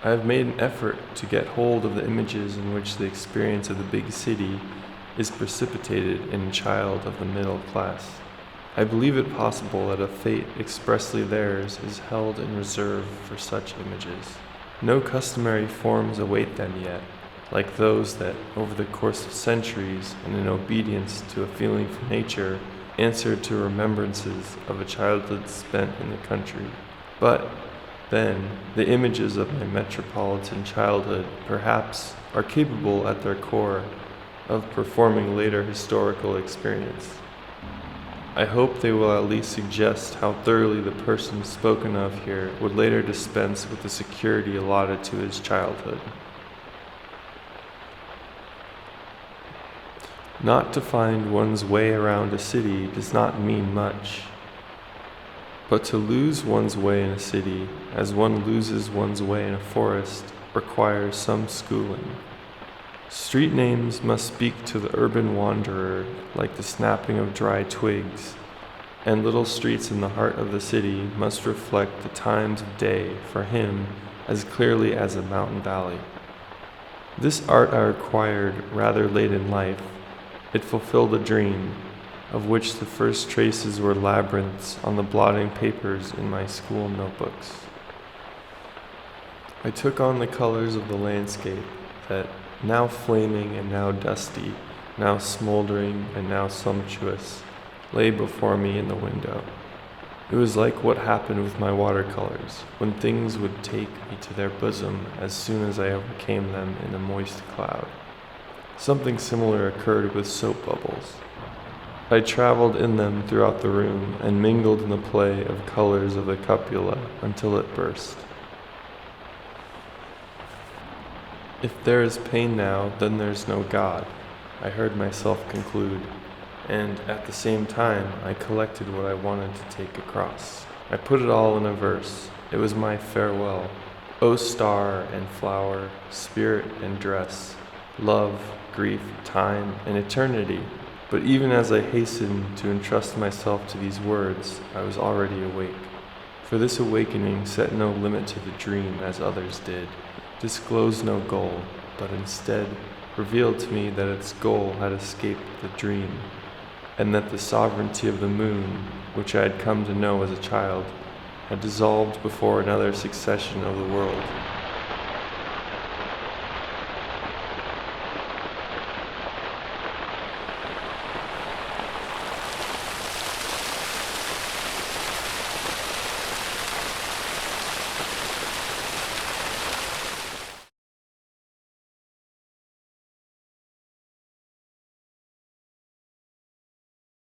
I have made an effort to get hold of the images in which the experience of the big city is precipitated in a child of the middle class. I believe it possible that a fate expressly theirs is held in reserve for such images. No customary forms await them yet, like those that, over the course of centuries and in obedience to a feeling for nature, answered to remembrances of a childhood spent in the country. But, then, the images of my metropolitan childhood, perhaps, are capable at their core of performing later historical experience. I hope they will at least suggest how thoroughly the person spoken of here would later dispense with the security allotted to his childhood. Not to find one's way around a city does not mean much, but to lose one's way in a city, as one loses one's way in a forest, requires some schooling. Street names must speak to the urban wanderer like the snapping of dry twigs, and little streets in the heart of the city must reflect the times of day for him as clearly as a mountain valley. This art I acquired rather late in life. It fulfilled a dream, of which the first traces were labyrinths on the blotting papers in my school notebooks. I took on the colors of the landscape that, now flaming and now dusty, now smoldering and now sumptuous, lay before me in the window. It was like what happened with my watercolors, when things would take me to their bosom as soon as I overcame them in a moist cloud. Something similar occurred with soap bubbles. I traveled in them throughout the room and mingled in the play of colors of the cupula until it burst. If there is pain now, then there's no God, I heard myself conclude, and at the same time I collected what I wanted to take across. I put it all in a verse. It was my farewell. O star and flower, spirit and dress, love, grief, time, and eternity. But even as I hastened to entrust myself to these words, I was already awake. For this awakening set no limit to the dream as others did, disclosed no goal, but instead revealed to me that its goal had escaped the dream, and that the sovereignty of the moon, which I had come to know as a child, had dissolved before another succession of the world.